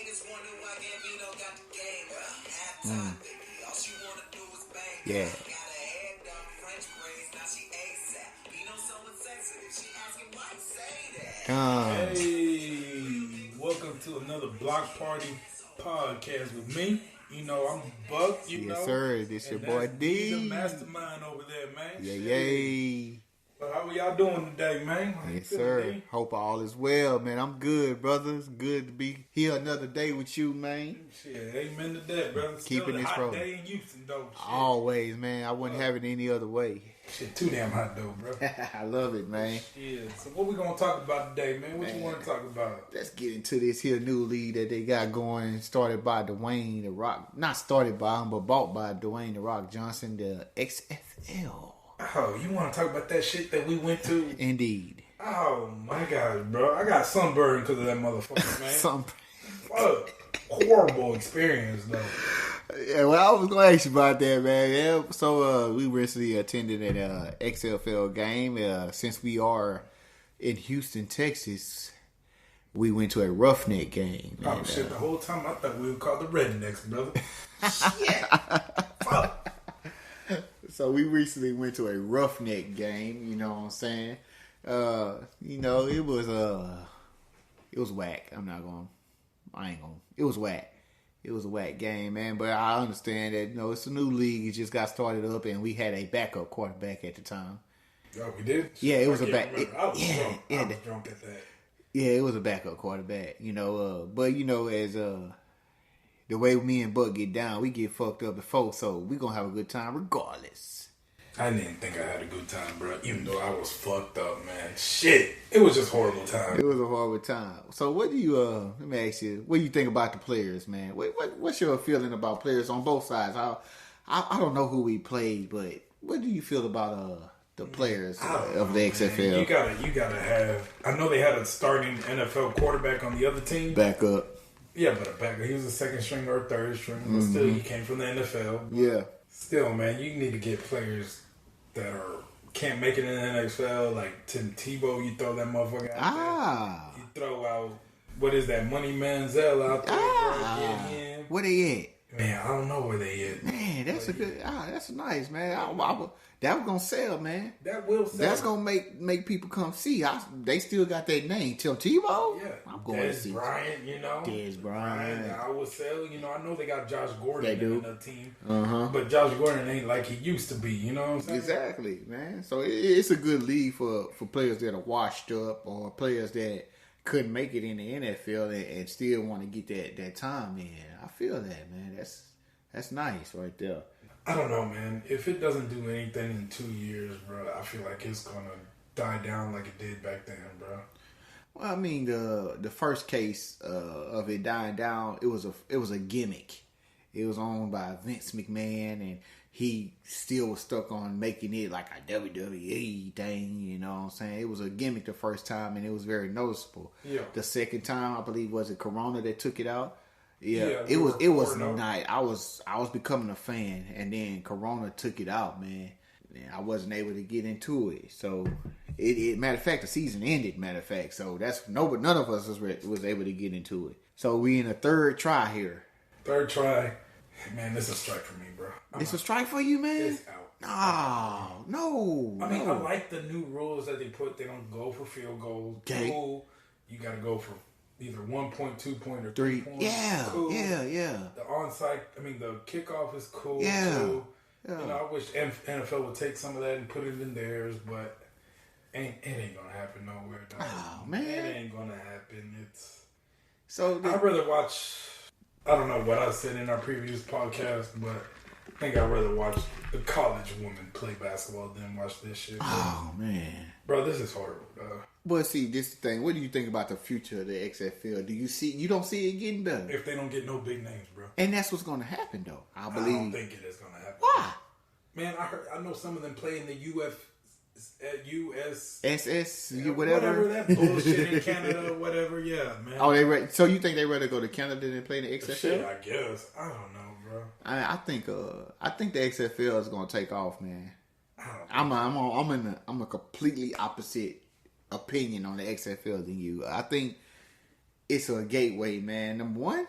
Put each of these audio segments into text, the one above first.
Mm. Yeah. Hey, welcome to another Block Party podcast with me. You know, I'm Buck, Yes, sir. This your boy D. The mastermind over there, man. Yay. Well, how are y'all doing today, man? Yes, sir. D? Hope all is well, man. I'm good, brothers. Good to be here another day with you, man. Shit, amen to that, brother. Keeping this hot rolling. Day in Houston, though. Shit. Always, man. I wouldn't have it any other way. Shit, too damn hot, though, bro. I love it, man. Yeah. So what we going to talk about today, man? What you want to talk about? Let's get into this here new league that they got going. Started by Dwayne The Rock. Not started by him, but bought by Dwayne The Rock Johnson, the XFL. Oh, you want to talk about that shit that we went to? Indeed. Oh, my God, bro. I got sunburned because of that motherfucker, man. Fuck. Horrible experience, though. Yeah, well, I was going to ask you about that, man. Yeah, so we recently attended an XFL game. Since we are in Houston, Texas, we went to a Roughneck game. Oh, shit. The whole time I thought we were called the Rednecks, brother. Shit. Fuck. So we recently went to a Roughneck game, you know what I'm saying? You know, it was whack. It was whack. It was a whack game, man. But I understand that, you know, it's a new league. It just got started up, and we had a backup quarterback at the time. Oh, we did? Yeah, it was a back. I was drunk. I was drunk at that. Yeah, it was a backup quarterback, you know. But, you know, as the way me and Buck get down, we get fucked up before, so we going to have a good time regardless. I didn't think I had a good time, bro, even though I was fucked up, man. Shit. It was just horrible time. It was a horrible time. So what do you, let me ask you, what do you think about the players, man? What's your feeling about players on both sides? I don't know who we played, but what do you feel about the players of the XFL? Man. You gotta have, I know they had a starting NFL quarterback on the other team. Back up. Yeah, but a backup. He was a second string or a third string, but still he came from the NFL. Yeah. Still, man, you need to get players that can't make it in the NFL, like Tim Tebow. You throw that motherfucker out there. You throw out, what is that, Money Manziel out there. Where they at? Man, I don't know where they at. Man, that's a good. That's nice, man. That was gonna sell, man. That will sell. That's gonna make people come see. They still got that name, Tim Tebow. Yeah, I'm going to see Bryant. You know, Dez Bryant. I will sell. You know, I know they got Josh Gordon in the team, but Josh Gordon ain't like he used to be. You know what I'm saying? Exactly, man. So it's a good league for players that are washed up or players that couldn't make it in the NFL and still want to get that time in. I feel that, man. That's nice right there. I don't know, man. If it doesn't do anything in 2 years, bro, I feel like it's gonna die down like it did back then, bro. Well, I mean, the first case of it dying down, it was a gimmick. It was owned by Vince McMahon, and he still was stuck on making it like a WWE thing. You know what I'm saying? It was a gimmick the first time, and it was very noticeable. Yeah. The second time, I believe, was it Corona that took it out? Yeah, it was nice. I was becoming a fan, and then Corona took it out, man. And I wasn't able to get into it. So, matter of fact, the season ended. Matter of fact, so none of us was able to get into it. So we in a third try here. Third try, man. This is a strike for me, bro. It's a strike for you, man. It's out. No. I mean, I like the new rules that they put. They don't go for field goals. Okay. Cool. You got to go for either 1 point, 2 point, or 3 points. Yeah, cool. yeah. The onside, the kickoff is cool. Yeah. Too. Yeah. You know, I wish NFL would take some of that and put it in theirs, but it ain't gonna happen nowhere. Dog. Oh man, it ain't gonna happen. I'd rather watch. I don't know what I said in our previous podcast, but I think I'd rather watch the college women play basketball than watch this shit. Oh man, bro, this is horrible, dog. But see, this thing. What do you think about the future of the XFL? You don't see it getting better if they don't get no big names, bro. And that's what's going to happen, though. I don't think it is going to happen. Why? Man, I know some of them play in the SS, whatever that bullshit in Canada, or whatever. Yeah, man. Oh, so you think they rather go to Canada than play the XFL? Shit, I guess. I don't know, bro. I think the XFL is going to take off, man. I'm a completely opposite opinion on the XFL than you. I think it's a gateway, man. Number one,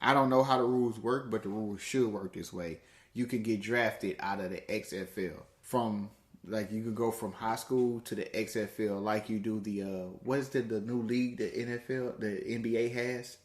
I don't know how the rules work, but the rules should work this way. You can get drafted out of the XFL from, like, you could go from high school to the XFL, like you do the what is the new league the NBA has?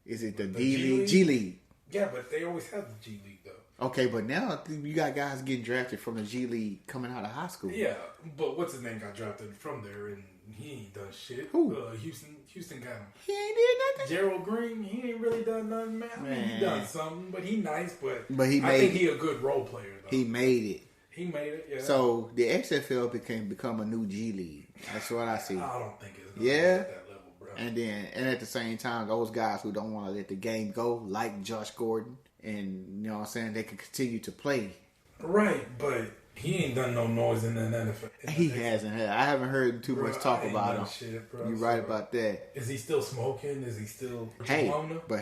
Is it the D League? G League. Yeah, but they always have the G League though. Okay, but now you got guys getting drafted from the G League coming out of high school. Yeah, but what's his name got drafted from there, and he ain't done shit. Who? Houston got him. He ain't did nothing. Gerald Green, he ain't really done nothing, man. I mean, he done something, but he nice. But I think he a good role player though. He made it. He made it. Yeah. So the XFL become a new G League. That's what I see. I don't think it's at that level, bro. And at the same time, those guys who don't want to let the game go, like Josh Gordon, and you know what I'm saying, they can continue to play. Right, but he ain't done no noise in the NFL. He hasn't. I haven't heard too much talk about him. Shit, bro. You're right about that. Is he still smoking? Is he still? But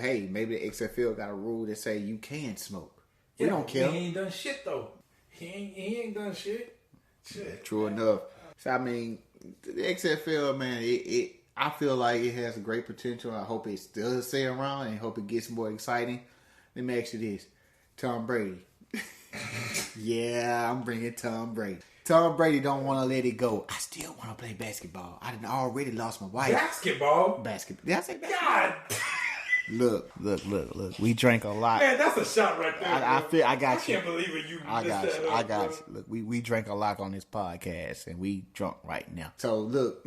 maybe the XFL got a rule that say you can smoke. Yeah, we don't care. He ain't done shit though. He ain't done shit. True enough. So I mean, the XFL, man, I feel like it has a great potential. I hope it still stay around and hope it gets more exciting. Let me ask you this: Tom Brady. Yeah, I'm bringing Tom Brady. Tom Brady don't want to let it go. I still want to play basketball. I done already lost my wife. Basketball. Did I say basketball? God. Look. We drank a lot. Man, that's a shot right there. I got you. I can't believe it. I got you. Look, we drank a lot on this podcast, and we drunk right now. So look.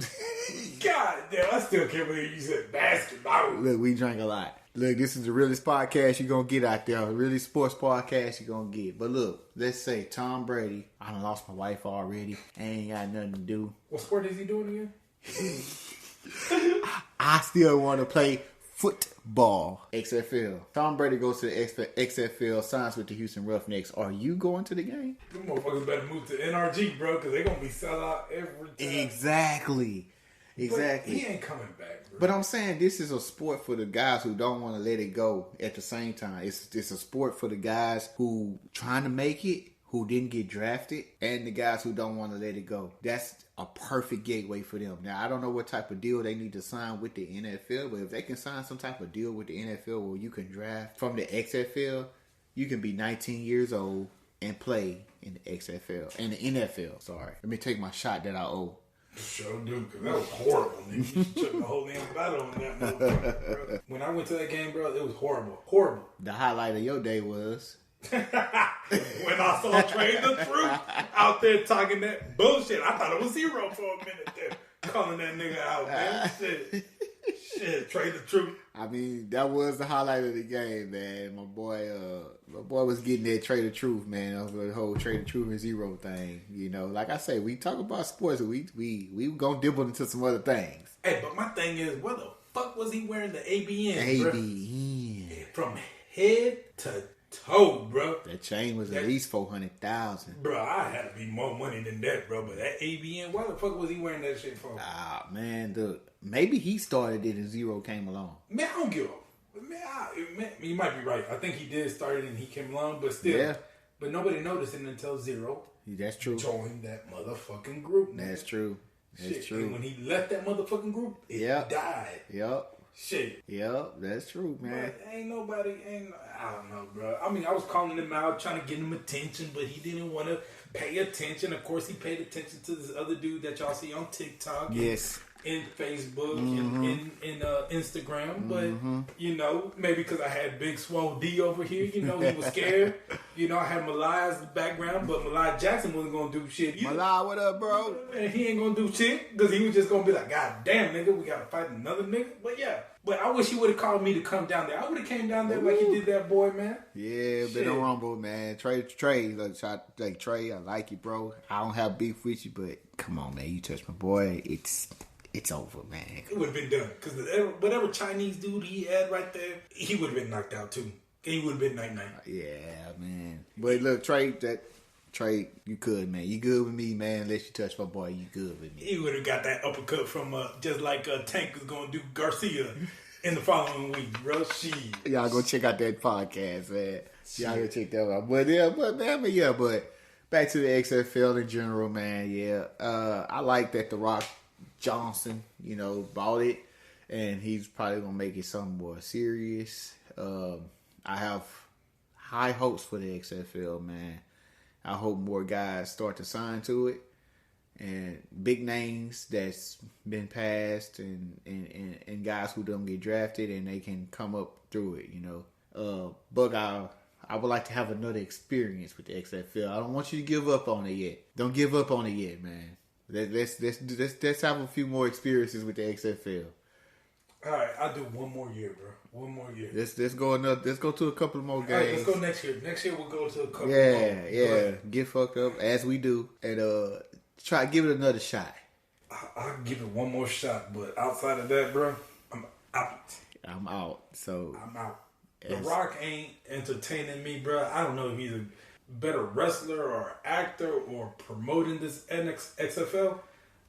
God damn, I still can't believe you said basketball. Look, we drank a lot. Look, this is the realest podcast you're going to get out there. The realest sports podcast you're going to get. But look, let's say Tom Brady. I done lost my wife already. I ain't got nothing to do. What sport is he doing again? I still want to play football. XFL. Tom Brady goes to the XFL, signs with the Houston Roughnecks. Are you going to the game? Them motherfuckers better move to NRG, bro, because they're going to be sell out every time. Exactly. But he ain't coming back, bro. But I'm saying this is a sport for the guys who don't want to let it go at the same time. It's a sport for the guys who trying to make it, who didn't get drafted, and the guys who don't want to let it go. That's a perfect gateway for them. Now, I don't know what type of deal they need to sign with the NFL, but if they can sign some type of deal with the NFL where you can draft from the XFL, you can be 19 years old and play in the XFL. In the NFL, sorry. Let me take my shot that I owe. Sure do, because that was horrible, nigga. You should took the whole damn battle on that motherfucker, bro. When I went to that game, bro, it was horrible. Horrible. The highlight of your day was... when I saw Trey the Truth out there talking that bullshit. I thought it was Zero for a minute there. Calling that nigga out, man. Shit, Trey the Truth. I mean, that was the highlight of the game, man. My boy was getting that Trey the Truth, man. That was the whole Trey the Truth and Zero thing. You know, like I say, we talk about sports, we gonna dibble into some other things. Hey, but my thing is, what the fuck was he wearing the ABN? ABN. Bro? From head to toe, bro. That chain was at least $400,000. Bro, I had to be more money than that, bro. But that ABN, why the fuck was he wearing that shit for? Ah, man, maybe he started it and Zero came along. Man, I don't give a... Man, you might be right. I think he did start it and he came along, but still. Yeah. But nobody noticed it until Zero. That's true. Joined that motherfucking group. Man. That's true. That's true. And when he left that motherfucking group, it died. Yep. Shit. Yep, that's true, man. But I don't know, bro. I mean, I was calling him out, trying to get him attention, but he didn't want to pay attention. Of course, he paid attention to this other dude that y'all see on TikTok. Yes. In Facebook and in Instagram. But, you know, maybe because I had Big Swole D over here, you know, he was scared. You know, I had Malai's background, but Malai Jackson wasn't going to do shit. Malai, what up, bro? And he ain't going to do shit because he was just going to be like, God damn, nigga, we got to fight another nigga. But yeah. But I wish he would have called me to come down there. I would have came down there like he did that boy, man. Yeah, been a rumble, man. Trey, like Trey, I like you, bro. I don't have beef with you, but come on, man. You touch my boy, it's over, man. It would have been done. Because whatever Chinese dude he had right there, he would have been knocked out too. He would have been night-night. Yeah, man. But look, Trey, you good, man. You good with me, man. Unless you touch my boy, you good with me. He would have got that uppercut from just like Tank was going to do Garcia in the following week, bro. Shit. Y'all go check out that podcast, man. Y'all go check that out. But back to the XFL in general, man. Yeah, I like that The Rock Johnson, you know, bought it, and he's probably gonna make it something more serious. I have high hopes for the XFL, man. I hope more guys start to sign to it, and big names that's been passed, and guys who don't get drafted and they can come up through it, you know. But I would like to have another experience with the XFL. I don't want you to give up on it yet. Don't give up on it yet, man. Let's have a few more experiences with the XFL. All right, I'll do one more year, bro. One more year. Let's go to a couple more games. All right, let's go next year. Next year we'll go to a couple more. Yeah. Get fucked up as we do, and try to give it another shot. I'll give it one more shot, but outside of that, bro, I'm out. I'm out. So I'm out. The Rock ain't entertaining me, bro. I don't know if he's a better wrestler or actor or promoting this XFL.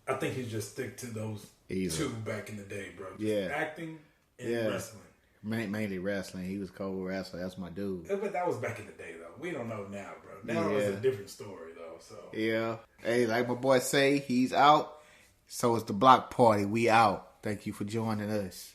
I think he just stick to those two back in the day, bro. Just acting and wrestling. Mainly wrestling. He was cold wrestler. That's my dude. But that was back in the day, though. We don't know now, bro. Now it's a different story, though. So yeah. Hey, like my boy say, he's out. So it's the block party. We out. Thank you for joining us.